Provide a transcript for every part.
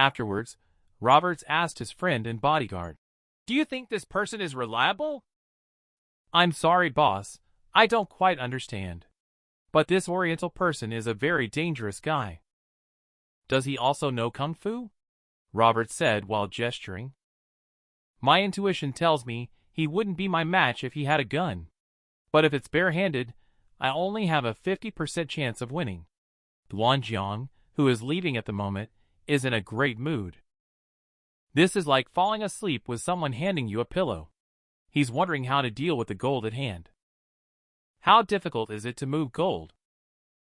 Afterwards, Roberts asked his friend and bodyguard, "Do you think this person is reliable?" "I'm sorry, boss. I don't quite understand. But this Oriental person is a very dangerous guy." "Does he also know Kung Fu?" Roberts said while gesturing. "My intuition tells me he wouldn't be my match if he had a gun. But if it's barehanded, I only have a 50% chance of winning." Dwan Jiang, who is leaving at the moment, is in a great mood. This is like falling asleep with someone handing you a pillow. He's wondering how to deal with the gold at hand. How difficult is it to move gold?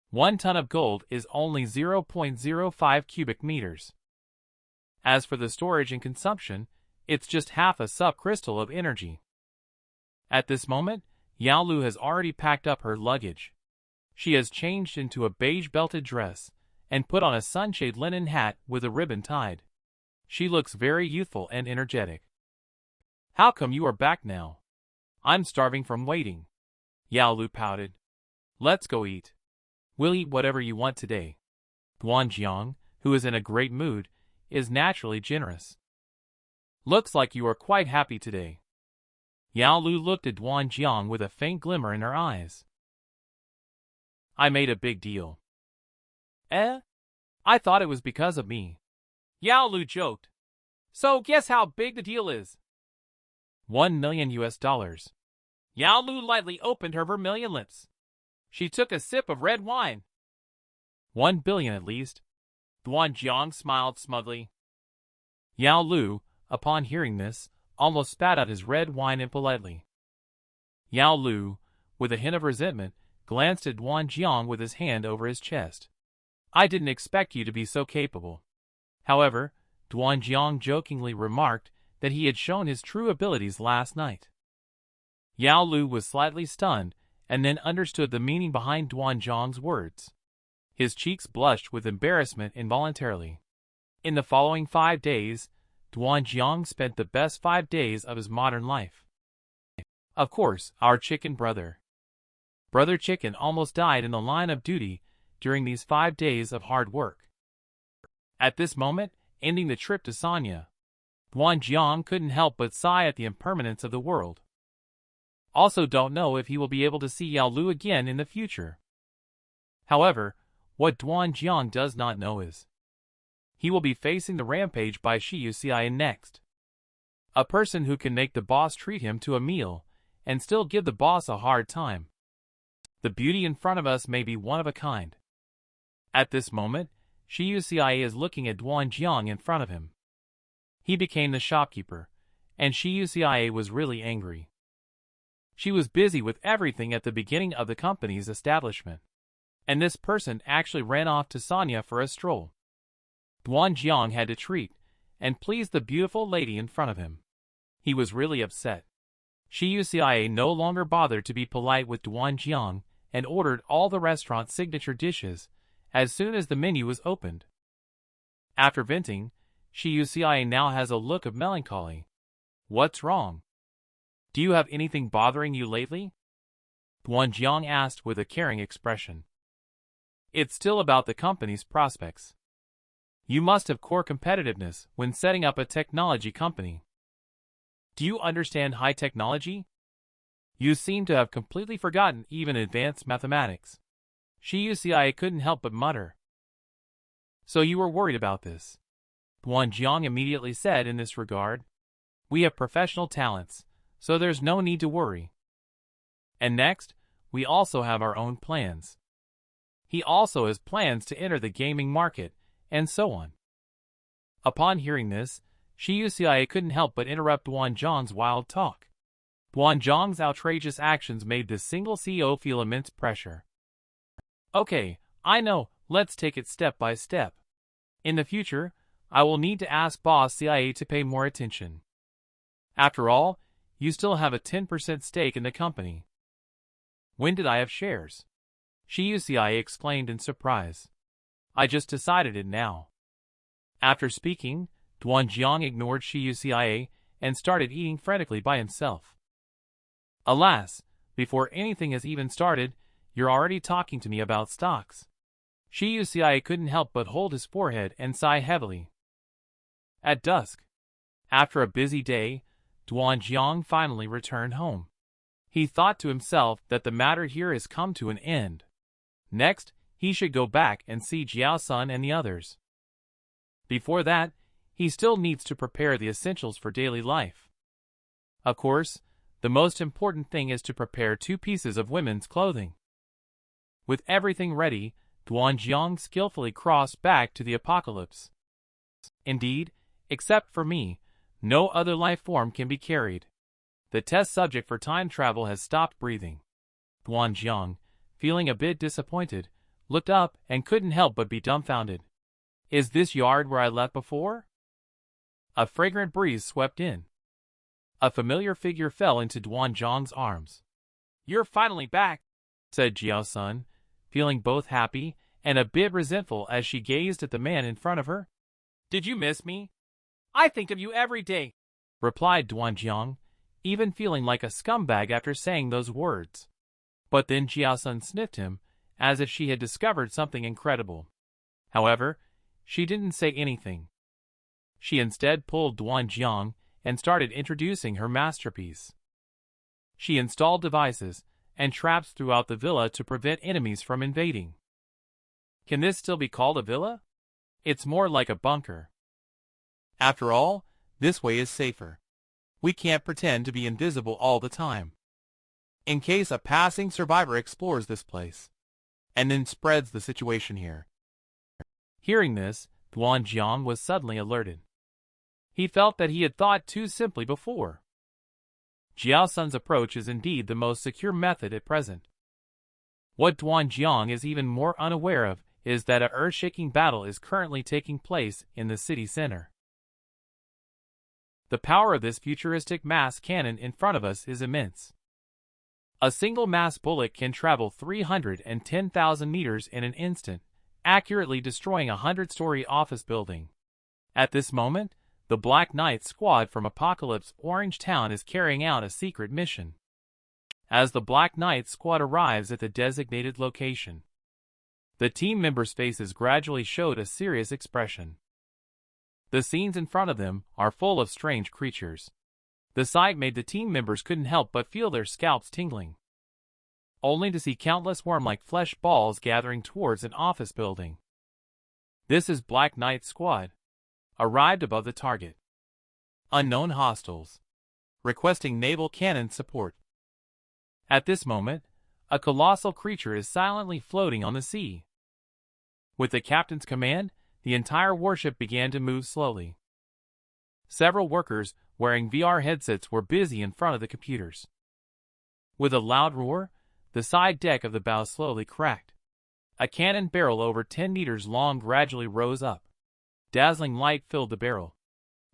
1 ton of gold is only 0.05 cubic meters. As for the storage and consumption, it's just half a subcrystal of energy. At this moment, Yao Lu has already packed up her luggage. She has changed into a beige belted dress and put on a sunshade linen hat with a ribbon tied. She looks very youthful and energetic. "How come you are back now?" "I'm starving from waiting." Yao Lu pouted. "Let's go eat. We'll eat whatever you want today." Dwan Jiang, who is in a great mood, is naturally generous. "Looks like you are quite happy today." Yao Lu looked at Dwan Jiang with a faint glimmer in her eyes. "I made a big deal." "Eh? I thought it was because of me." Yao Lu joked. "So guess how big the deal is?" $1 million. Yao Lu lightly opened her vermilion lips. She took a sip of red wine. 1 billion at least. Dwan Jiang smiled smugly. Yao Lu, upon hearing this, almost spat out his red wine impolitely. Yao Lu, with a hint of resentment, glanced at Dwan Jiang with his hand over his chest. "I didn't expect you to be so capable." However, Dwan Jiang jokingly remarked that he had shown his true abilities last night. Yao Lu was slightly stunned and then understood the meaning behind Dwan Jiang's words. His cheeks blushed with embarrassment involuntarily. In the following 5 days, Dwan Jiang spent the best 5 days of his modern life. Of course, our chicken brother. Brother Chicken almost died in the line of duty during these 5 days of hard work. At this moment, ending the trip to Sanya, Dwan Jiang couldn't help but sigh at the impermanence of the world. Also don't know if he will be able to see Yao Lu again in the future. However, what Dwan Jiang does not know is he will be facing the rampage by Shiyucian next. A person who can make the boss treat him to a meal and still give the boss a hard time. The beauty in front of us may be one of a kind. At this moment, Shiyucia is looking at Dwan Jiang in front of him. He became the shopkeeper, and Shiyucia was really angry. She was busy with everything at the beginning of the company's establishment, and this person actually ran off to Sanya for a stroll. Dwan Jiang had to treat and please the beautiful lady in front of him. He was really upset. Shiyucia no longer bothered to be polite with Dwan Jiang and ordered all the restaurant's signature dishes as soon as the menu was opened. After venting, Shiyucia now has a look of melancholy. "What's wrong? Do you have anything bothering you lately?" Dwan Jiang asked with a caring expression. "It's still about the company's prospects. You must have core competitiveness when setting up a technology company. Do you understand high technology? You seem to have completely forgotten even advanced mathematics." Shiyucia couldn't help but mutter. "So you were worried about this?" Dwan Jiang immediately said in this regard. "We have professional talents, so there's no need to worry. And next, we also have our own plans." He also has plans to enter the gaming market, and so on. Upon hearing this, Shiyucia couldn't help but interrupt Dwan Jiang's wild talk. Dwan Jiang's outrageous actions made the single CEO feel immense pressure. "Okay, I know, let's take it step by step. In the future, I will need to ask Boss CIA to pay more attention. After all, you still have a 10% stake in the company." "When did I have shares?" Shiyucia exclaimed in surprise. "I just decided it now." After speaking, Dwan Jiang ignored Shiyucia and started eating frantically by himself. "Alas, before anything has even started, you're already talking to me about stocks." Shiyucia couldn't help but hold his forehead and sigh heavily. At dusk, after a busy day, Dwan Jiang finally returned home. He thought to himself that the matter here has come to an end. Next, he should go back and see Jiao Sun and the others. Before that, he still needs to prepare the essentials for daily life. Of course, the most important thing is to prepare 2 pieces of women's clothing. With everything ready, Dwan Jiang skillfully crossed back to the apocalypse. Indeed, except for me, no other life form can be carried. The test subject for time travel has stopped breathing. Dwan Jiang, feeling a bit disappointed, looked up and couldn't help but be dumbfounded. Is this yard where I left before? A fragrant breeze swept in. A familiar figure fell into Dwan Jiang's arms. You're finally back, said Jiao Sun, feeling both happy and a bit resentful as she gazed at the man in front of her. Did you miss me? I think of you every day, replied Dwan Jiang, even feeling like a scumbag after saying those words. But then Jiao Sun sniffed him, as if she had discovered something incredible. However, she didn't say anything. She instead pulled Dwan Jiang and started introducing her masterpiece. She installed devices and traps throughout the villa to prevent enemies from invading. Can this still be called a villa? It's more like a bunker. After all, this way is safer. We can't pretend to be invisible all the time. In case a passing survivor explores this place, and then spreads the situation here. Hearing this, Dwan Jiang was suddenly alerted. He felt that he had thought too simply before. Jiao Sun's approach is indeed the most secure method at present. What Dwan Jiang is even more unaware of is that an earth-shaking battle is currently taking place in the city center. The power of this futuristic mass cannon in front of us is immense. A single mass bullet can travel 310,000 meters in an instant, accurately destroying a 100-story office building. At this moment, the Black Knight squad from Apocalypse Orange Town is carrying out a secret mission. As the Black Knight squad arrives at the designated location, the team members' faces gradually showed a serious expression. The scenes in front of them are full of strange creatures. The sight made the team members couldn't help but feel their scalps tingling, only to see countless worm-like flesh balls gathering towards an office building. This is Black Knight squad. Arrived above the target. Unknown hostiles. Requesting naval cannon support. At this moment, a colossal creature is silently floating on the sea. With the captain's command, the entire warship began to move slowly. Several workers wearing VR headsets were busy in front of the computers. With a loud roar, the side deck of the bow slowly cracked. A cannon barrel over 10 meters long gradually rose up. Dazzling light filled the barrel.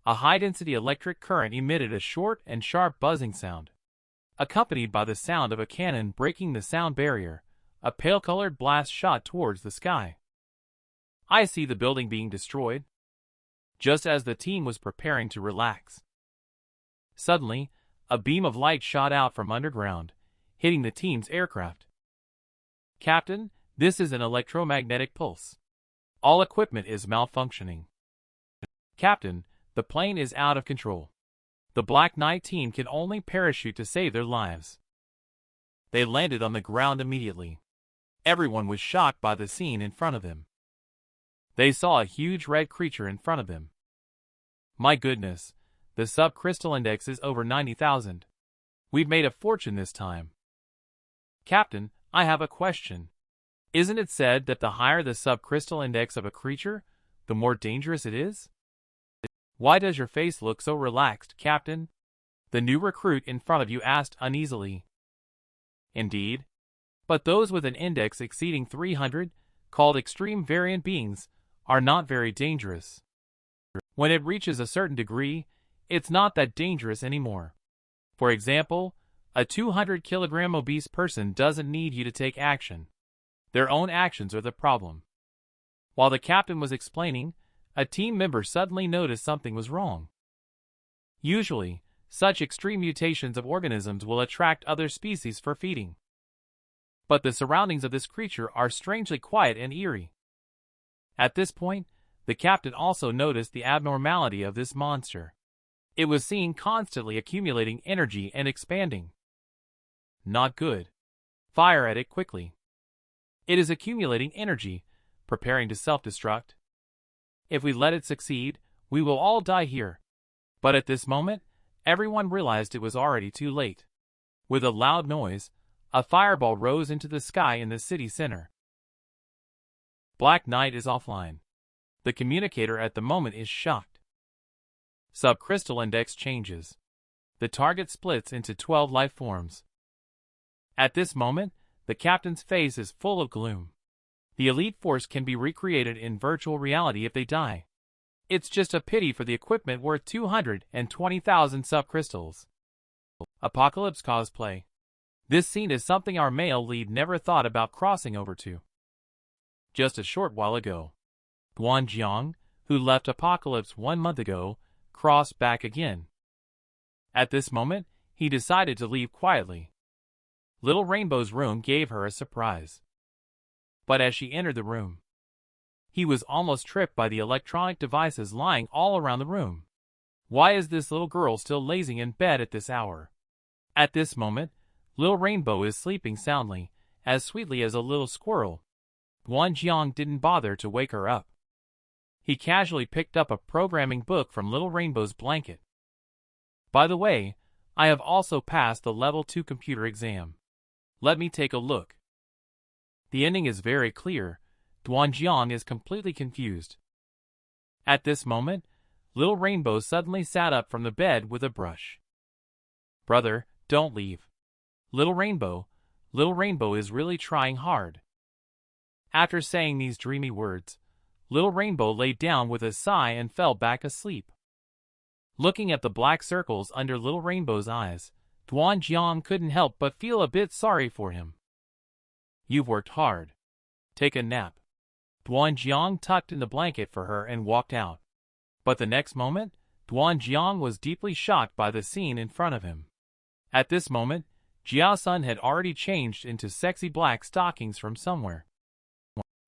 A high-density electric current emitted a short and sharp buzzing sound. Accompanied by the sound of a cannon breaking the sound barrier, a pale-colored blast shot towards the sky. I see the building being destroyed. Just as the team was preparing to relax, suddenly, a beam of light shot out from underground, hitting the team's aircraft. Captain, this is an electromagnetic pulse. All equipment is malfunctioning. Captain, the plane is out of control. The Black Knight team can only parachute to save their lives. They landed on the ground immediately. Everyone was shocked by the scene in front of them. They saw a huge red creature in front of them. My goodness, the subcrystal index is over 90,000. We've made a fortune this time. Captain, I have a question. Isn't it said that the higher the subcrystal index of a creature, the more dangerous it is? Why does your face look so relaxed, Captain? The new recruit in front of you asked uneasily. Indeed. But those with an index exceeding 300, called extreme variant beings, are not very dangerous. When it reaches a certain degree, it's not that dangerous anymore. For example, a 200-kilogram obese person doesn't need you to take action. Their own actions are the problem. While the captain was explaining, a team member suddenly noticed something was wrong. Usually, such extreme mutations of organisms will attract other species for feeding. But the surroundings of this creature are strangely quiet and eerie. At this point, The captain also noticed the abnormality of this monster. It was seen constantly accumulating energy and expanding. Not good. Fire at it quickly. It is accumulating energy, preparing to self-destruct. If we let it succeed, we will all die here. But at this moment, everyone realized it was already too late. With a loud noise, a fireball rose into the sky in the city center. Black Knight is offline. The communicator at the moment is shocked. Subcrystal index changes. The target splits into 12 life forms. At this moment, the captain's face is full of gloom. The elite force can be recreated in virtual reality if they die. It's just a pity for the equipment worth 220,000 subcrystals. Apocalypse cosplay. This scene is something our male lead never thought about crossing over to. Just a short while ago, Dwan Jiang, who left Apocalypse 1 month ago, crossed back again. At this moment, he decided to leave quietly. Little Rainbow's room gave her a surprise. But as she entered the room, he was almost tripped by the electronic devices lying all around the room. Why is this little girl still lazing in bed at this hour? At this moment, Little Rainbow is sleeping soundly, as sweetly as a little squirrel. Dwan Jiang didn't bother to wake her up. He casually picked up a programming book from Little Rainbow's blanket. By the way, I have also passed the Level 2 computer exam. Let me take a look. The ending is very clear. Dwan Jiang is completely confused. At this moment, Little Rainbow suddenly sat up from the bed with a brush. Brother, don't leave. Little Rainbow is really trying hard. After saying these dreamy words, Little Rainbow lay down with a sigh and fell back asleep. Looking at the black circles under Little Rainbow's eyes, Dwan Jiang couldn't help but feel a bit sorry for him. You've worked hard. Take a nap. Dwan Jiang tucked in the blanket for her and walked out. But the next moment, Dwan Jiang was deeply shocked by the scene in front of him. At this moment, Jiao Sun had already changed into sexy black stockings from somewhere.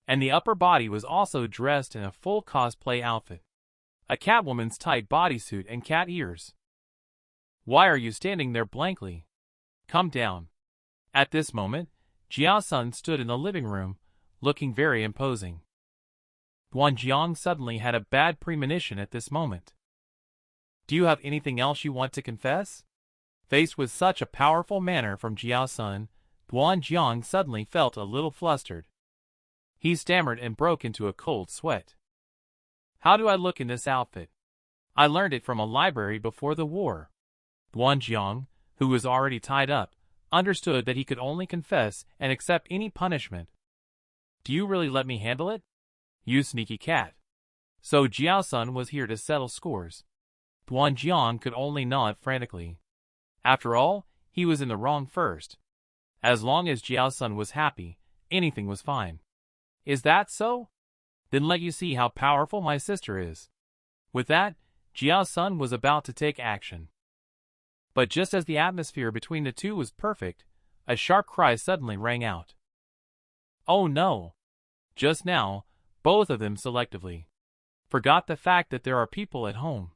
And the upper body was also dressed in a full cosplay outfit. A Catwoman's tight bodysuit and cat ears. Why are you standing there blankly? Come down. At this moment, Jiao Sun stood in the living room, looking very imposing. Dwan Jiang suddenly had a bad premonition at this moment. Do you have anything else you want to confess? Faced with such a powerful manner from Jiao Sun, Dwan Jiang suddenly felt a little flustered. He stammered and broke into a cold sweat. How do I look in this outfit? I learned it from a library before the war. Dwan Jiang, who was already tied up, understood that he could only confess and accept any punishment. Do you really let me handle it? You sneaky cat. So Jiao Sun was here to settle scores. Dwan Jiang could only nod frantically. After all, he was in the wrong first. As long as Jiao Sun was happy, anything was fine. Is that so? Then let you see how powerful my sister is. With that, Jiao Sun was about to take action. But just as the atmosphere between the two was perfect, a sharp cry suddenly rang out. Oh no! Just now, both of them selectively forgot the fact that there are people at home.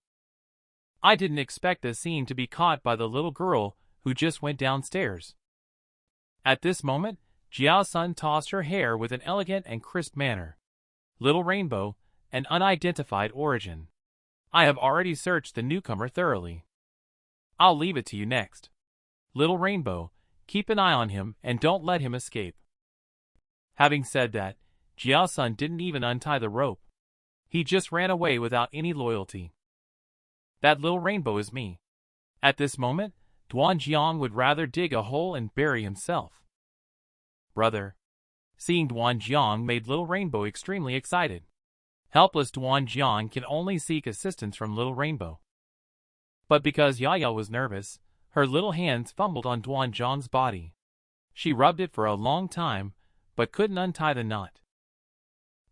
I didn't expect this scene to be caught by the little girl who just went downstairs. At this moment, Jiao Sun tossed her hair with an elegant and crisp manner. Little Rainbow, an unidentified origin. I have already searched the newcomer thoroughly. I'll leave it to you next. Little Rainbow, keep an eye on him and don't let him escape. Having said that, Jiao Sun didn't even untie the rope. He just ran away without any loyalty. That Little Rainbow is me. At this moment, Dwan Jiang would rather dig a hole and bury himself. Brother. Seeing Dwan Jiang made Little Rainbow extremely excited. Helpless Dwan Jiang can only seek assistance from Little Rainbow. But because Yaya was nervous, her little hands fumbled on Dwan Jiang's body. She rubbed it for a long time, but couldn't untie the knot.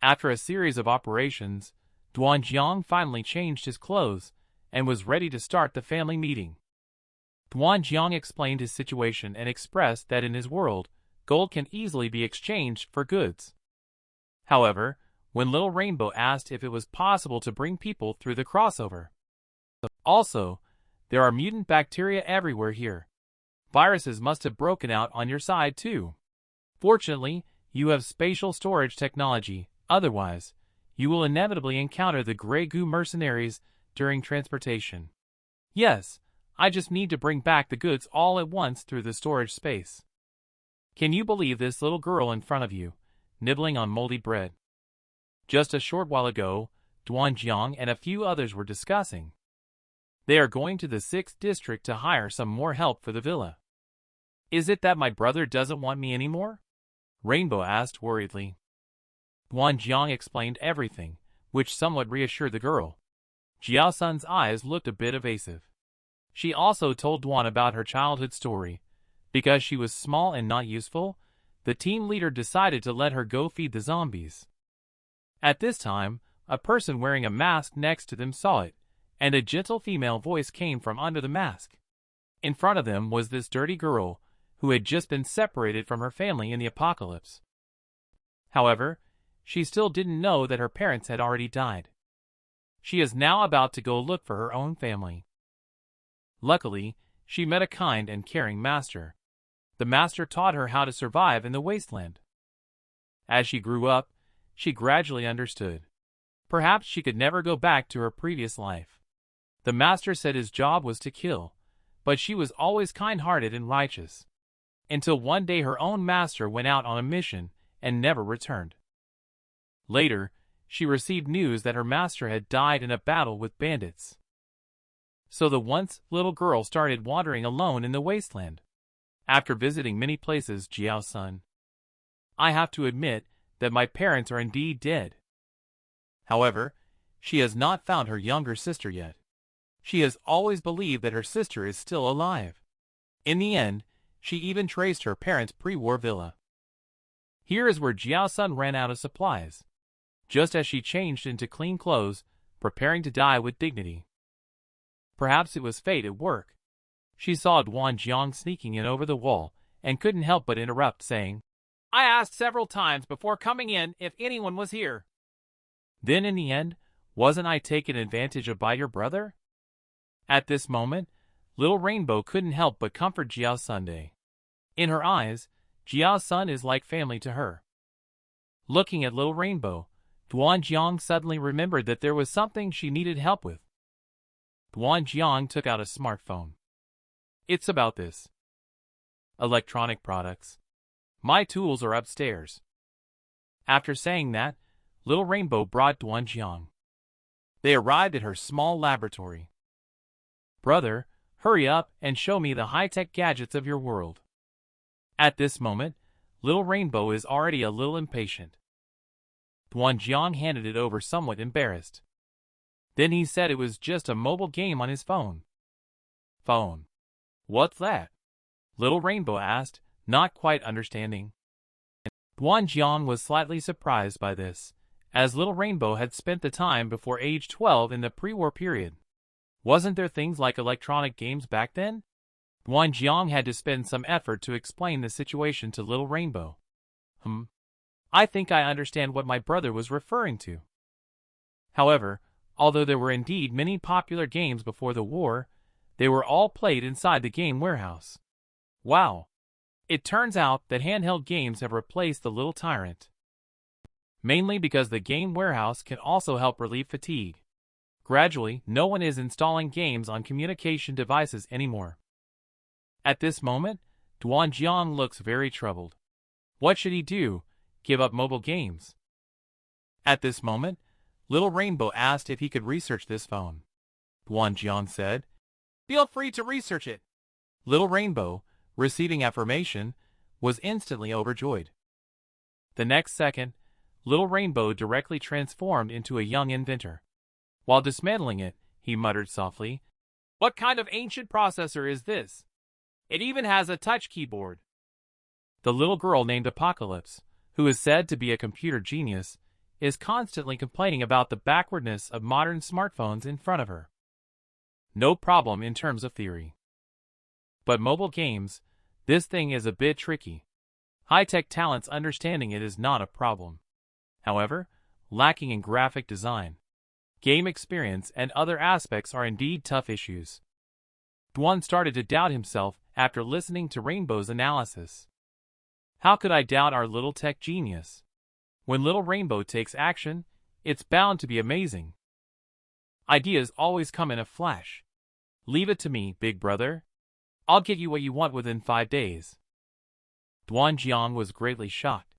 After a series of operations, Dwan Jiang finally changed his clothes and was ready to start the family meeting. Dwan Jiang explained his situation and expressed that in his world, gold can easily be exchanged for goods. However, when Little Rainbow asked if it was possible to bring people through the crossover. Also, there are mutant bacteria everywhere here. Viruses must have broken out on your side too. Fortunately, you have spatial storage technology, otherwise, you will inevitably encounter the Grey Goo mercenaries during transportation. Yes, I just need to bring back the goods all at once through the storage space. Can you believe this little girl in front of you, nibbling on moldy bread? Just a short while ago, Dwan Jiang and a few others were discussing. They are going to the 6th district to hire some more help for the villa. Is it that my brother doesn't want me anymore? Rainbow asked worriedly. Dwan Jiang explained everything, which somewhat reassured the girl. Jiao Sun's eyes looked a bit evasive. She also told Dwan about her childhood story. Because she was small and not useful, the team leader decided to let her go feed the zombies. At this time, a person wearing a mask next to them saw it, and a gentle female voice came from under the mask. In front of them was this dirty girl, who had just been separated from her family in the apocalypse. However, she still didn't know that her parents had already died. She is now about to go look for her own family. Luckily, she met a kind and caring master. The master taught her how to survive in the wasteland. As she grew up, she gradually understood. Perhaps she could never go back to her previous life. The master said his job was to kill, but she was always kind-hearted and righteous. Until one day her own master went out on a mission and never returned. Later, she received news that her master had died in a battle with bandits. So the once little girl started wandering alone in the wasteland. After visiting many places, Jiao Sun, I have to admit that my parents are indeed dead. However, she has not found her younger sister yet. She has always believed that her sister is still alive. In the end, she even traced her parents' pre-war villa. Here is where Jiao Sun ran out of supplies. Just as she changed into clean clothes, preparing to die with dignity. Perhaps it was fate at work. She saw Dwan Jiang sneaking in over the wall, and couldn't help but interrupt, saying, I asked several times before coming in if anyone was here. Then in the end, wasn't I taken advantage of by your brother? At this moment, Little Rainbow couldn't help but comfort Jiao Sunday. In her eyes, Jiao Sun is like family to her. Looking at Little Rainbow, Dwan Jiang suddenly remembered that there was something she needed help with. Dwan Jiang took out a smartphone. It's about this. Electronic products. My tools are upstairs. After saying that, Little Rainbow brought Dwan Jiang. They arrived at her small laboratory. Brother, hurry up and show me the high-tech gadgets of your world. At this moment, Little Rainbow is already a little impatient. Dwan Jiang handed it over somewhat embarrassed. Then he said it was just a mobile game on his phone. Phone? What's that? Little Rainbow asked, not quite understanding. Dwan Jiang was slightly surprised by this, as Little Rainbow had spent the time before age 12 in the pre-war period. Wasn't there things like electronic games back then? Dwan Jiang had to spend some effort to explain the situation to Little Rainbow. I think I understand what my brother was referring to. However, although there were indeed many popular games before the war, they were all played inside the game warehouse. Wow! It turns out that handheld games have replaced the little tyrant. Mainly because the game warehouse can also help relieve fatigue. Gradually, no one is installing games on communication devices anymore. At this moment, Dwan Jiang looks very troubled. What should he do? Give up mobile games? At this moment, Little Rainbow asked if he could research this phone. Dwan Jiang said, Feel free to research it. Little Rainbow, receiving affirmation, was instantly overjoyed. The next second, Little Rainbow directly transformed into a young inventor. While dismantling it, he muttered softly, What kind of ancient processor is this? It even has a touch keyboard. The little girl named Apocalypse, who is said to be a computer genius, is constantly complaining about the backwardness of modern smartphones in front of her. No problem in terms of theory. But mobile games, this thing is a bit tricky. High-tech talents understanding it is not a problem. However, lacking in graphic design, game experience, and other aspects are indeed tough issues. Dwan started to doubt himself after listening to Rainbow's analysis. How could I doubt our little tech genius? When Little Rainbow takes action, it's bound to be amazing. Ideas always come in a flash. Leave it to me, big brother. I'll get you what you want within 5 days. Dwan Jiang was greatly shocked.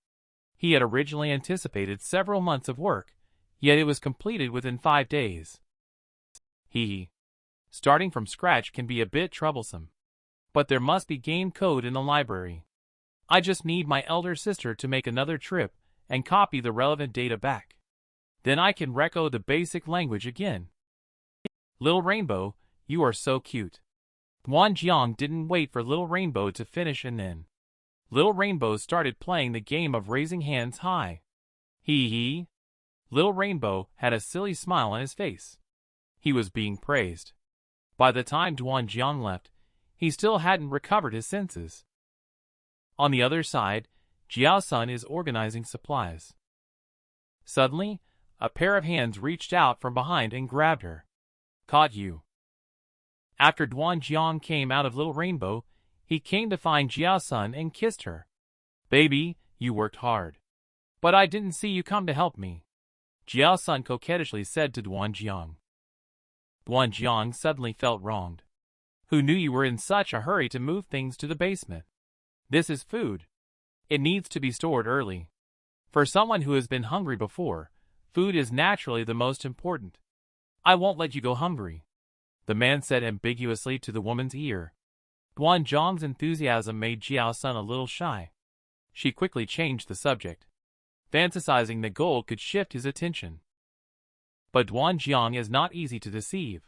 He had originally anticipated several months of work, yet it was completed within 5 days. Starting from scratch can be a bit troublesome. But there must be game code in the library. I just need my elder sister to make another trip and copy the relevant data back. Then I can reco the basic language again. Little Rainbow, you are so cute. Dwan Jiang didn't wait for Little Rainbow to finish, and then Little Rainbow started playing the game of raising hands high. Little Rainbow had a silly smile on his face. He was being praised. By the time Dwan Jiang left, he still hadn't recovered his senses. On the other side, Jiao Sun is organizing supplies. Suddenly, a pair of hands reached out from behind and grabbed her. Caught you. After Dwan Jiang came out of Little Rainbow, he came to find Jiao Sun and kissed her. Baby, you worked hard. But I didn't see you come to help me, Jiao Sun coquettishly said to Dwan Jiang. Dwan Jiang suddenly felt wronged. Who knew you were in such a hurry to move things to the basement? This is food. It needs to be stored early. For someone who has been hungry before, food is naturally the most important. I won't let you go hungry, the man said ambiguously to the woman's ear. Dwan Jiang's enthusiasm made Jiao Sun a little shy. She quickly changed the subject, fantasizing that gold could shift his attention. But Dwan Jiang is not easy to deceive.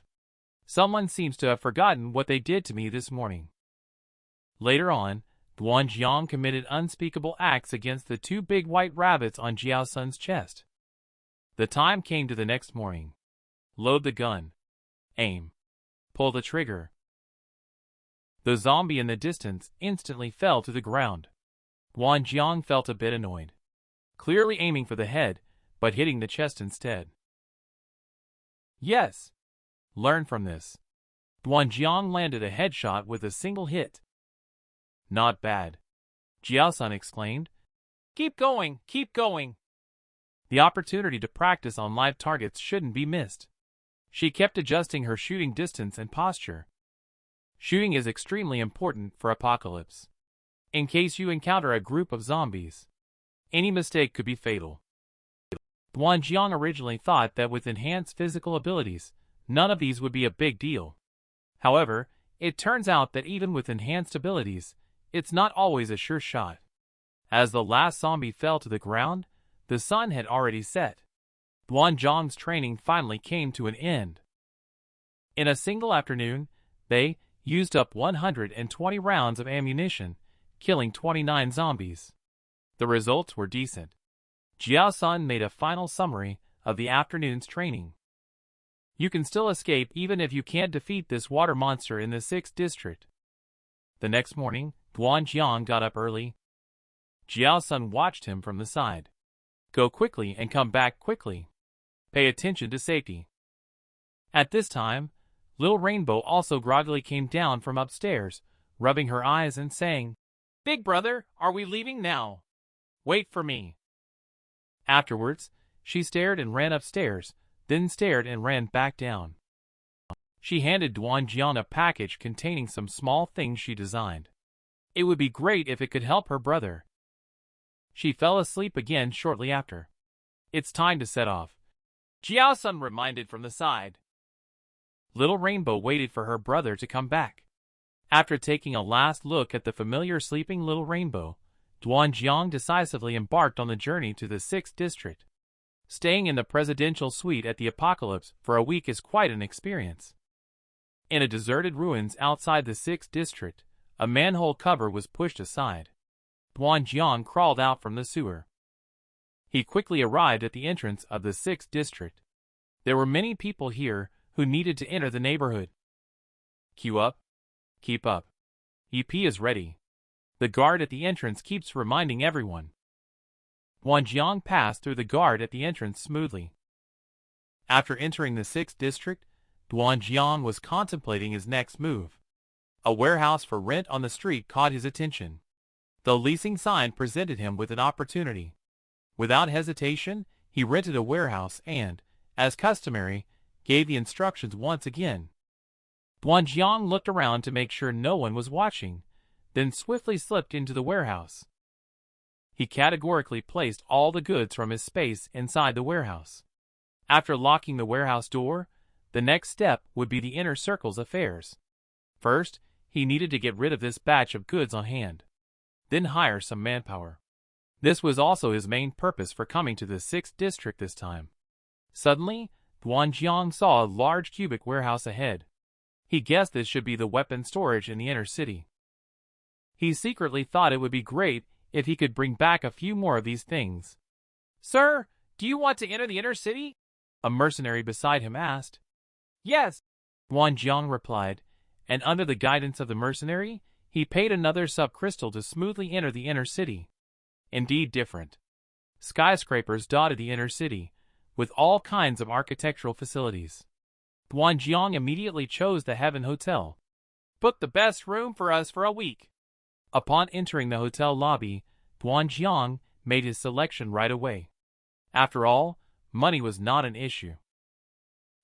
Someone seems to have forgotten what they did to me this morning. Later on, Dwan Jiang committed unspeakable acts against the 2 big white rabbits on Jiao Sun's chest. The time came to the next morning. Load the gun. Aim. Pull the trigger. The zombie in the distance instantly fell to the ground. Dwan Jiang felt a bit annoyed. Clearly aiming for the head, but hitting the chest instead. Yes. Learn from this. Dwan Jiang landed a headshot with a single hit. Not bad, Jiao Sun exclaimed. Keep going, keep going. The opportunity to practice on live targets shouldn't be missed. She kept adjusting her shooting distance and posture. Shooting is extremely important for apocalypse. In case you encounter a group of zombies, any mistake could be fatal. Dwan Jiang originally thought that with enhanced physical abilities, none of these would be a big deal. However, it turns out that even with enhanced abilities, it's not always a sure shot. As the last zombie fell to the ground, the sun had already set. Dwan Jiang's training finally came to an end. In a single afternoon, they used up 120 rounds of ammunition, killing 29 zombies. The results were decent. Jiao Sun made a final summary of the afternoon's training. You can still escape even if you can't defeat this water monster in the 6th district. The next morning, Dwan Jiang got up early. Jiao Sun watched him from the side. Go quickly and come back quickly. Pay attention to safety. At this time, Little Rainbow also groggily came down from upstairs, rubbing her eyes and saying, Big brother, are we leaving now? Wait for me. Afterwards, she stared and ran upstairs, then stared and ran back down. She handed Dwan Jiang a package containing some small things she designed. It would be great if it could help her brother. She fell asleep again shortly after. It's time to set off, Jiao Sun reminded from the side. Little Rainbow waited for her brother to come back. After taking a last look at the familiar sleeping Little Rainbow, Dwan Jiang decisively embarked on the journey to the 6th district. Staying in the presidential suite at the Apocalypse for a week is quite an experience. In a deserted ruins outside the 6th district, a manhole cover was pushed aside. Dwan Jiang crawled out from the sewer. He quickly arrived at the entrance of the 6th district. There were many people here who needed to enter the neighborhood. Queue up. Keep up. EP is ready. The guard at the entrance keeps reminding everyone. Dwan Jiang passed through the guard at the entrance smoothly. After entering the 6th district, Dwan Jiang was contemplating his next move. A warehouse for rent on the street caught his attention. The leasing sign presented him with an opportunity. Without hesitation, he rented a warehouse and, as customary, gave the instructions once again. Dwan Jiang looked around to make sure no one was watching, then swiftly slipped into the warehouse. He categorically placed all the goods from his space inside the warehouse. After locking the warehouse door, the next step would be the inner circle's affairs. First, he needed to get rid of this batch of goods on hand. Then hire some manpower. This was also his main purpose for coming to the 6th district this time. Suddenly, Dwan Jiang saw a large cubic warehouse ahead. He guessed this should be the weapon storage in the inner city. He secretly thought it would be great if he could bring back a few more of these things. "Sir, do you want to enter the inner city?" a mercenary beside him asked. "Yes," Dwan Jiang replied, and under the guidance of the mercenary, he paid another subcrystal to smoothly enter the inner city. Indeed different. Skyscrapers dotted the inner city, with all kinds of architectural facilities. Dwan Jiang immediately chose the Heaven Hotel. "Book the best room for us for a week." Upon entering the hotel lobby, Dwan Jiang made his selection right away. After all, money was not an issue.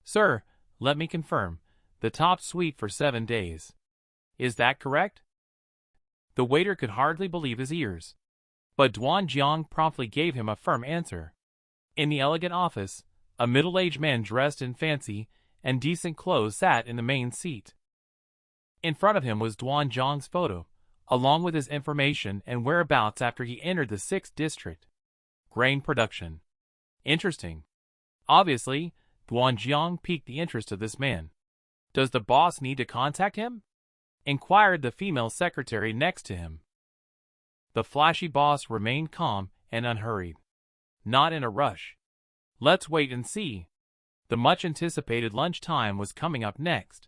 "Sir, let me confirm, the top suite for 7 days. Is that correct?" The waiter could hardly believe his ears. But Dwan Jiang promptly gave him a firm answer. In the elegant office, a middle-aged man dressed in fancy and decent clothes sat in the main seat. In front of him was Dwan Jiang's photo, along with his information and whereabouts after he entered the 6th district. Grain production. Interesting. Obviously, Dwan Jiang piqued the interest of this man. "Does the boss need to contact him?" inquired the female secretary next to him. The flashy boss remained calm and unhurried. "Not in a rush. Let's wait and see." The much-anticipated lunch time was coming up next.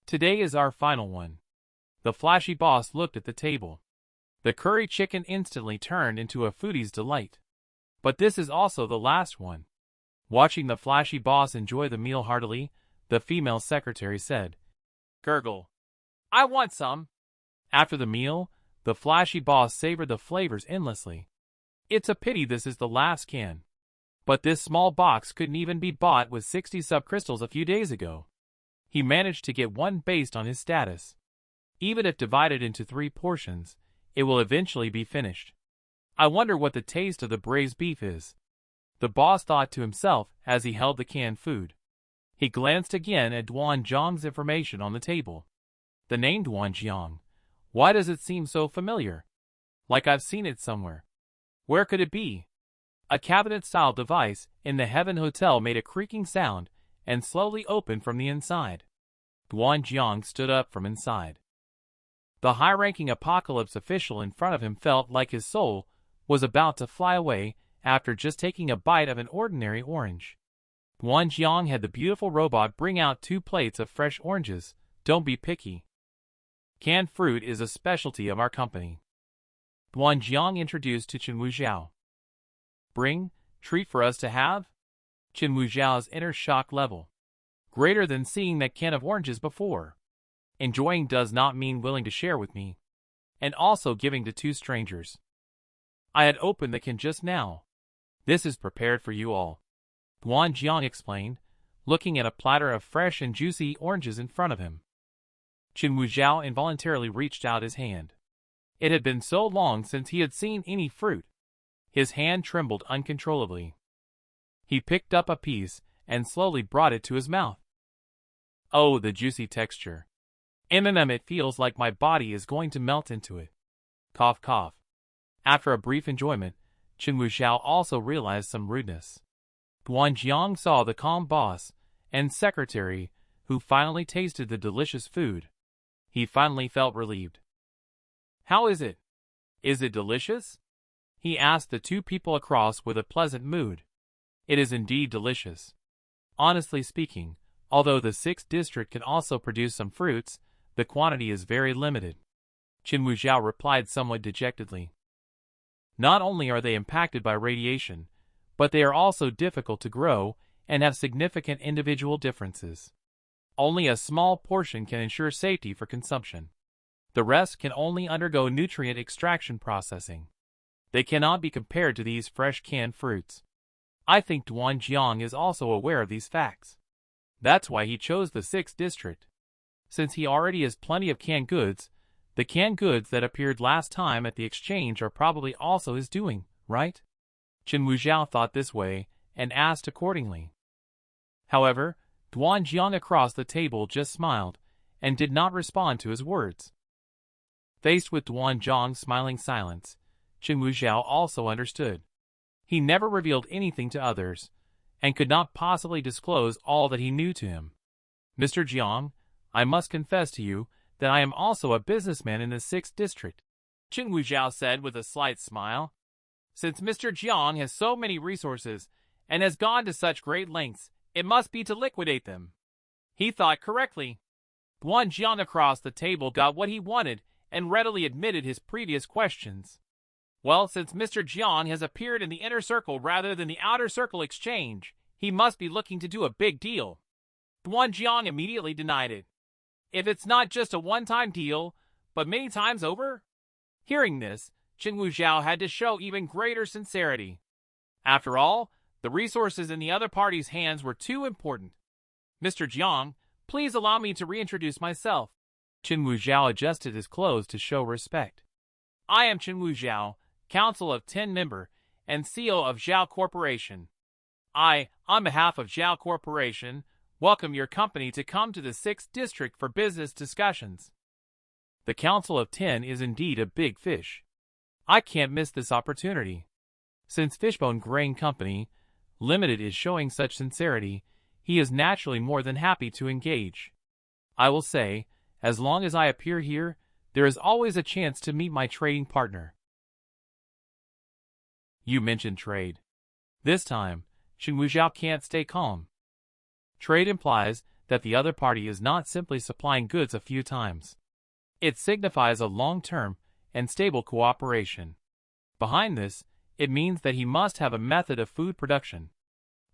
"Today is our final one." The flashy boss looked at the table. The curry chicken instantly turned into a foodie's delight. "But this is also the last one." Watching the flashy boss enjoy the meal heartily, the female secretary said, "Gurgle. I want some." After the meal, the flashy boss savored the flavors endlessly. "It's a pity this is the last can. But this small box couldn't even be bought with 60 subcrystals a few days ago." He managed to get one based on his status. Even if divided into 3 portions, it will eventually be finished. "I wonder what the taste of the braised beef is," the boss thought to himself as he held the canned food. He glanced again at Dwan Jiang's information on the table. The name Dwan Jiang. Why does it seem so familiar? Like I've seen it somewhere. Where could it be? A cabinet-style device in the Heaven Hotel made a creaking sound and slowly opened from the inside. Dwan Jiang stood up from inside. The high-ranking apocalypse official in front of him felt like his soul was about to fly away after just taking a bite of an ordinary orange. Dwan Jiang had the beautiful robot bring out 2 plates of fresh oranges. "Don't be picky. Canned fruit is a specialty of our company." Dwan Jiang introduced to Chen Wuzhao. "Bring, treat for us to have?" Chen Wuzhao's inner shock level. Greater than seeing that can of oranges before. Enjoying does not mean willing to share with me. And also giving to 2 strangers. I had opened the can just now. This is prepared for you all. Dwan Jiang explained, looking at a platter of fresh and juicy oranges in front of him. Chen Wuzhao involuntarily reached out his hand. It had been so long since he had seen any fruit. His hand trembled uncontrollably. He picked up a piece and slowly brought it to his mouth. Oh, the juicy texture. It feels like my body is going to melt into it. Cough, cough. After a brief enjoyment, Chen Wuzhao also realized some rudeness. Dwan Jiang saw the calm boss and secretary who finally tasted the delicious food. He finally felt relieved. "How is it? Is it delicious?" he asked the 2 people across with a pleasant mood. "It is indeed delicious. Honestly speaking, although the 6th district can also produce some fruits, the quantity is very limited." Chen Wuzhao replied somewhat dejectedly. Not only are they impacted by radiation, but they are also difficult to grow and have significant individual differences. Only a small portion can ensure safety for consumption. The rest can only undergo nutrient extraction processing. They cannot be compared to these fresh canned fruits. I think Dwan Jiang is also aware of these facts. That's why he chose the 6th district. Since he already has plenty of canned goods, the canned goods that appeared last time at the exchange are probably also his doing, right? Chen Wujiao thought this way and asked accordingly. However, Dwan Jiang across the table just smiled and did not respond to his words. Faced with Dwan Jiang's smiling silence, Chen Wujiao also understood. He never revealed anything to others, and could not possibly disclose all that he knew to him. Mr. Jiang, I must confess to you that I am also a businessman in the 6th district, Chen Wujiao said with a slight smile. Since Mr. Jiang has so many resources and has gone to such great lengths, it must be to liquidate them. He thought correctly. Dwan Jiang across the table got what he wanted and readily admitted his previous questions. Well, since Mr. Jiang has appeared in the inner circle rather than the outer circle exchange, he must be looking to do a big deal. Dwan Jiang immediately denied it. If it's not just a one-time deal, but many times over? Hearing this, Chen Wujiao had to show even greater sincerity. After all, the resources in the other party's hands were too important. Mr. Jiang, please allow me to reintroduce myself. Chen Wujiao adjusted his clothes to show respect. I am Chen Wujiao, Council of 10 member, and CEO of Zhao Corporation. I, on behalf of Zhao Corporation, welcome your company to come to the 6th district for business discussions. The Council of 10 is indeed a big fish. I can't miss this opportunity. Since Fishbone Grain Company Limited is showing such sincerity, he is naturally more than happy to engage. I will say, as long as I appear here, there is always a chance to meet my trading partner. You mentioned trade. This time, Chen Wujiao can't stay calm. Trade implies that the other party is not simply supplying goods a few times. It signifies a long-term and stable cooperation. Behind this, it means that he must have a method of food production.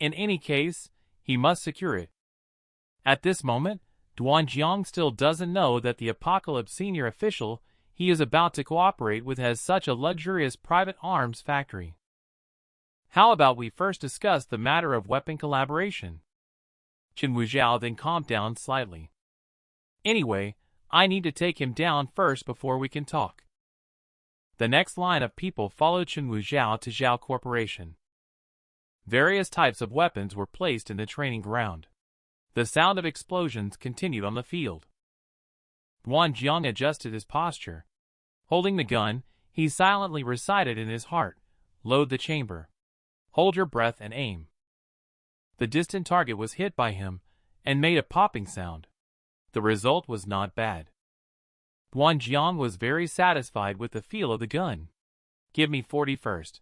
In any case, he must secure it. At this moment, Dwan Jiang still doesn't know that the Apocalypse senior official he is about to cooperate with has such a luxurious private arms factory. How about we first discuss the matter of weapon collaboration? Chen Wujiao then calmed down slightly. Anyway, I need to take him down first before we can talk. The next line of people followed Chen Wujiao to Zhao Corporation. Various types of weapons were placed in the training ground. The sound of explosions continued on the field. Dwan Jiang adjusted his posture. Holding the gun, he silently recited in his heart, "Load the chamber. Hold your breath and aim." The distant target was hit by him and made a popping sound. The result was not bad. Dwan Jiang was very satisfied with the feel of the gun. Give me 40 first.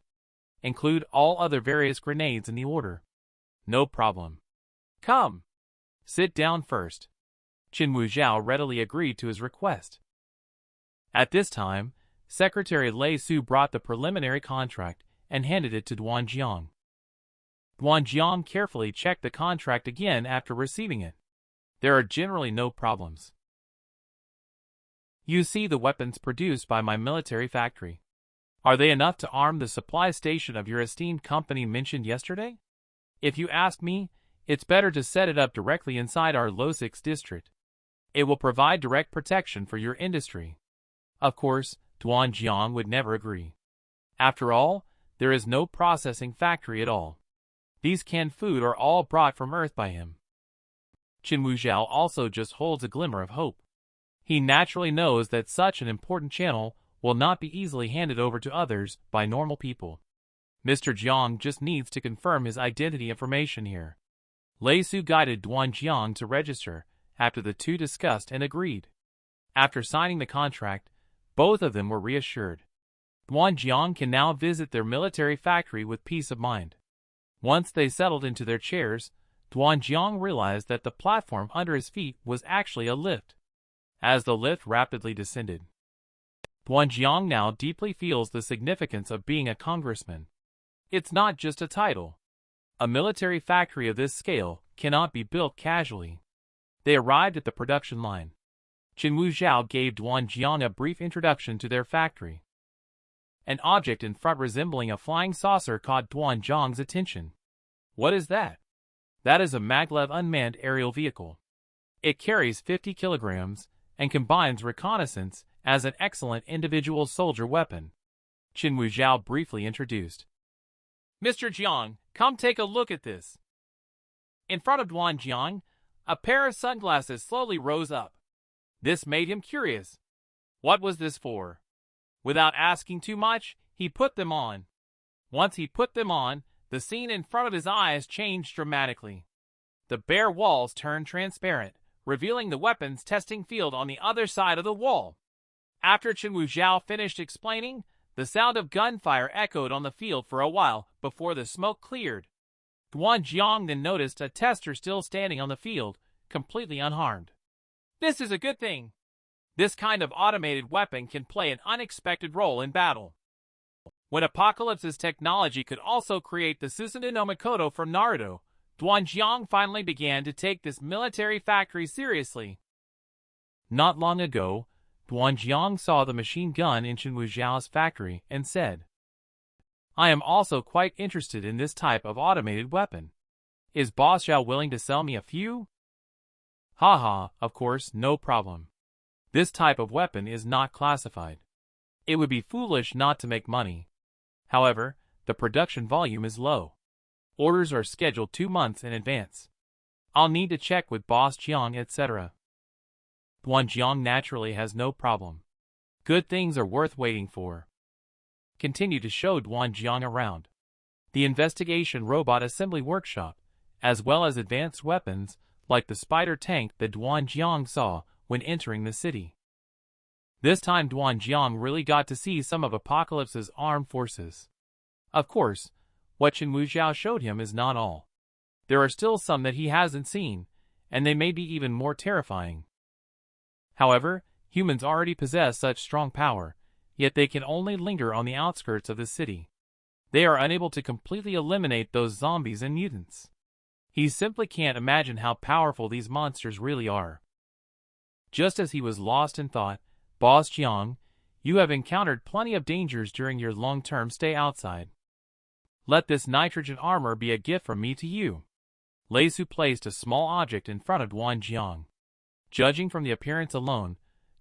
Include all other various grenades in the order. No problem. Come. Sit down first. Chen Wujiao readily agreed to his request. At this time, Secretary Lei Su brought the preliminary contract and handed it to Dwan Jiang. Dwan Jiang carefully checked the contract again after receiving it. There are generally no problems. You see the weapons produced by my military factory. Are they enough to arm the supply station of your esteemed company mentioned yesterday? If you ask me, it's better to set it up directly inside our Lo-6 district. It will provide direct protection for your industry. Of course, Dwan Jiang would never agree. After all, there is no processing factory at all. These canned food are all brought from Earth by him. Chen Wujiao also just holds a glimmer of hope. He naturally knows that such an important channel will not be easily handed over to others by normal people. Mr. Jiang just needs to confirm his identity information here. Lei Su guided Dwan Jiang to register after the two discussed and agreed. After signing the contract, both of them were reassured. Dwan Jiang can now visit their military factory with peace of mind. Once they settled into their chairs, Dwan Jiang realized that the platform under his feet was actually a lift. As the lift rapidly descended, Dwan Jiang now deeply feels the significance of being a congressman. It's not just a title. A military factory of this scale cannot be built casually. They arrived at the production line. Qinwu Zhao gave Dwan Jiang a brief introduction to their factory. An object in front resembling a flying saucer caught Dwan Jiang's attention. What is that? That is a maglev unmanned aerial vehicle. It carries 50 kilograms and combines reconnaissance as an excellent individual soldier weapon. Qinwu Zhao briefly introduced. Mr. Jiang, come take a look at this. In front of Dwan Jiang, a pair of sunglasses slowly rose up. This made him curious. What was this for? Without asking too much, he put them on. Once he put them on, the scene in front of his eyes changed dramatically. The bare walls turned transparent, revealing the weapons testing field on the other side of the wall. After Qinwu Zhao finished explaining, the sound of gunfire echoed on the field for a while before the smoke cleared. Dwan Jiang then noticed a tester still standing on the field, completely unharmed. This is a good thing. This kind of automated weapon can play an unexpected role in battle. When Apocalypse's technology could also create the Susanoo no Mikoto from Naruto, Dwan Jiang finally began to take this military factory seriously. Not long ago, Dwan Jiang saw the machine gun in Qinwu Zhao's factory and said, I am also quite interested in this type of automated weapon. Is Boss Zhao willing to sell me a few? Haha, of course, no problem. This type of weapon is not classified. It would be foolish not to make money. However, the production volume is low. Orders are scheduled 2 months in advance. I'll need to check with Boss Jiang, etc. Dwan Jiang naturally has no problem. Good things are worth waiting for. Continue to show Dwan Jiang around. The investigation robot assembly workshop, as well as advanced weapons, like the spider tank that Dwan Jiang saw when entering the city. This time Dwan Jiang really got to see some of Apocalypse's armed forces. Of course, what Qinwu Zhao showed him is not all. There are still some that he hasn't seen, and they may be even more terrifying. However, humans already possess such strong power, yet they can only linger on the outskirts of the city. They are unable to completely eliminate those zombies and mutants. He simply can't imagine how powerful these monsters really are. Just as he was lost in thought, Boss Jiang, you have encountered plenty of dangers during your long-term stay outside. Let this nitrogen armor be a gift from me to you. Lei Su placed a small object in front of Dwan Jiang. Judging from the appearance alone,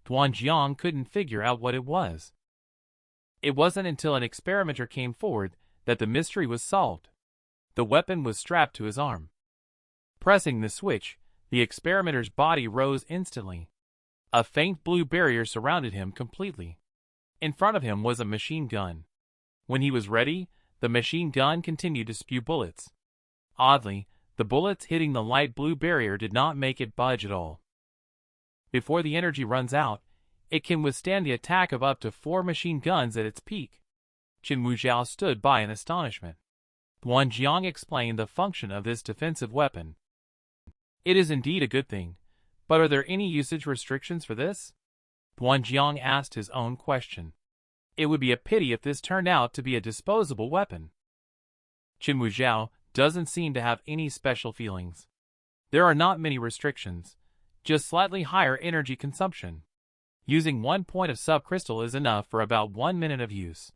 Dwan Jiang couldn't figure out what it was. It wasn't until an experimenter came forward that the mystery was solved. The weapon was strapped to his arm. Pressing the switch, the experimenter's body rose instantly. A faint blue barrier surrounded him completely. In front of him was a machine gun. When he was ready, the machine gun continued to spew bullets. Oddly, the bullets hitting the light blue barrier did not make it budge at all. Before the energy runs out, it can withstand the attack of up to 4 machine guns at its peak. Qinwu Zhao stood by in astonishment. Dwan Jiang explained the function of this defensive weapon. It is indeed a good thing, but are there any usage restrictions for this? Dwan Jiang asked his own question. It would be a pity if this turned out to be a disposable weapon. Qinwu Zhao doesn't seem to have any special feelings. There are not many restrictions, just slightly higher energy consumption. Using 1 point of subcrystal is enough for about 1 minute of use.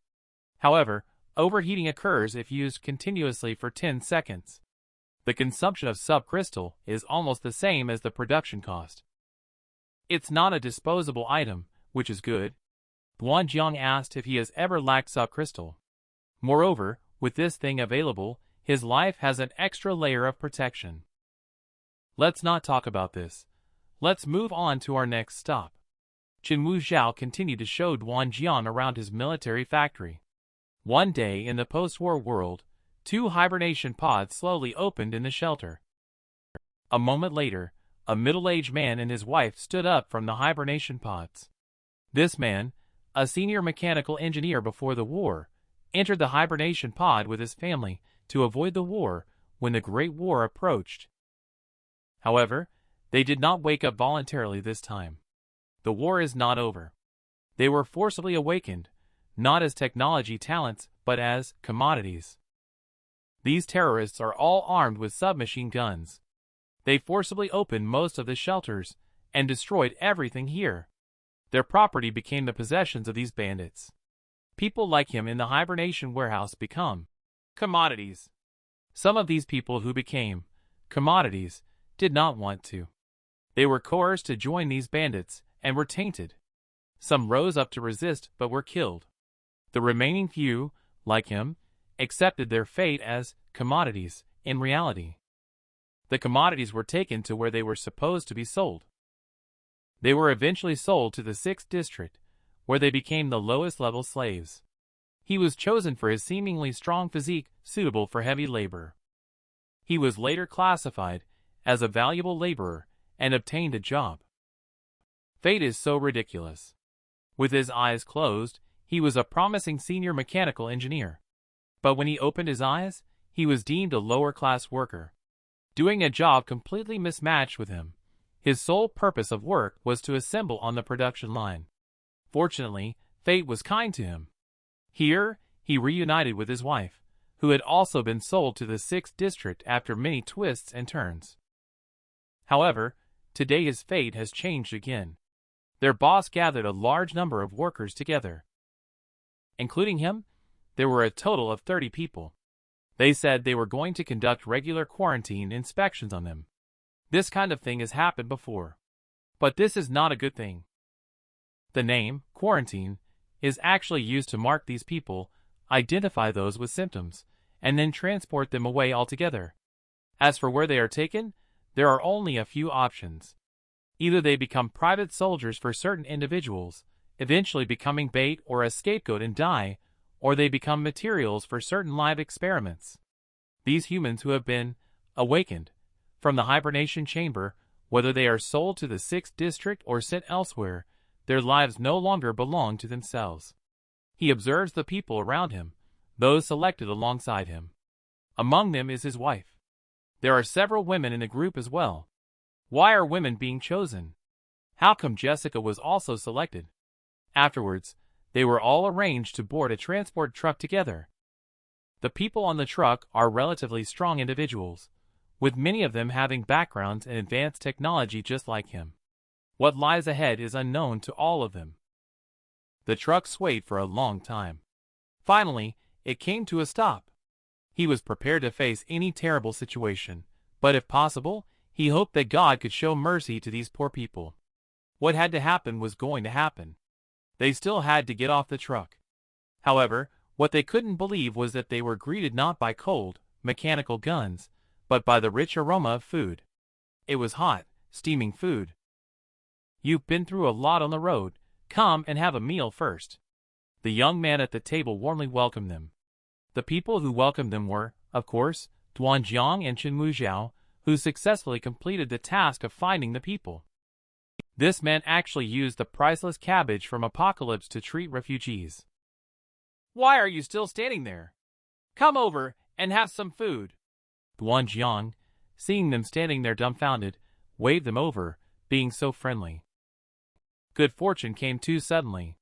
However, overheating occurs if used continuously for 10 seconds. The consumption of subcrystal is almost the same as the production cost. It's not a disposable item, which is good. Dwan Jiang asked if he has ever lacked subcrystal. Moreover, with this thing available, his life has an extra layer of protection. Let's not talk about this. Let's move on to our next stop. Qinwu Zhao continued to show Dwan Jiang around his military factory. One day in the post-war world, 2 hibernation pods slowly opened in the shelter. A moment later, a middle-aged man and his wife stood up from the hibernation pods. This man, a senior mechanical engineer before the war, entered the hibernation pod with his family to avoid the war when the Great War approached. However, they did not wake up voluntarily this time. The war is not over. They were forcibly awakened, not as technology talents, but as commodities. These terrorists are all armed with submachine guns. They forcibly opened most of the shelters and destroyed everything here. Their property became the possessions of these bandits. People like him in the hibernation warehouse become commodities. Some of these people who became commodities did not want to. They were coerced to join these bandits and were tainted. Some rose up to resist but were killed. The remaining few, like him, accepted their fate as commodities in reality. The commodities were taken to where they were supposed to be sold. They were eventually sold to the 6th district, where they became the lowest level slaves. He was chosen for his seemingly strong physique suitable for heavy labor. He was later classified as a valuable laborer and obtained a job. Fate is so ridiculous. With his eyes closed, he was a promising senior mechanical engineer. But when he opened his eyes, he was deemed a lower-class worker, doing a job completely mismatched with him. His sole purpose of work was to assemble on the production line. Fortunately, fate was kind to him. Here, he reunited with his wife, who had also been sold to the 6th district after many twists and turns. However, today his fate has changed again. Their boss gathered a large number of workers together. Including him, there were a total of 30 people. They said they were going to conduct regular quarantine inspections on them. This kind of thing has happened before. But this is not a good thing. The name, quarantine, is actually used to mark these people, identify those with symptoms, and then transport them away altogether. As for where they are taken, there are only a few options. Either they become private soldiers for certain individuals, eventually becoming bait or a scapegoat and die, or they become materials for certain live experiments. These humans who have been awakened from the hibernation chamber, whether they are sold to the 6th district or sent elsewhere, their lives no longer belong to themselves. He observes the people around him, those selected alongside him. Among them is his wife. There are several women in the group as well. Why are women being chosen? How come Jessica was also selected? Afterwards, they were all arranged to board a transport truck together. The people on the truck are relatively strong individuals, with many of them having backgrounds in advanced technology just like him. What lies ahead is unknown to all of them. The truck swayed for a long time. Finally, it came to a stop. He was prepared to face any terrible situation, but if possible, he hoped that God could show mercy to these poor people. What had to happen was going to happen. They still had to get off the truck. However, what they couldn't believe was that they were greeted not by cold, mechanical guns, but by the rich aroma of food. It was hot, steaming food. "You've been through a lot on the road. Come and have a meal first." The young man at the table warmly welcomed them. The people who welcomed them were, of course, Dwan Jiang and Chen Muzhao, who successfully completed the task of finding the people. This man actually used the priceless cabbage from Apocalypse to treat refugees. "Why are you still standing there? Come over and have some food." Dwan Jiang, seeing them standing there dumbfounded, waved them over, being so friendly. Good fortune came too suddenly.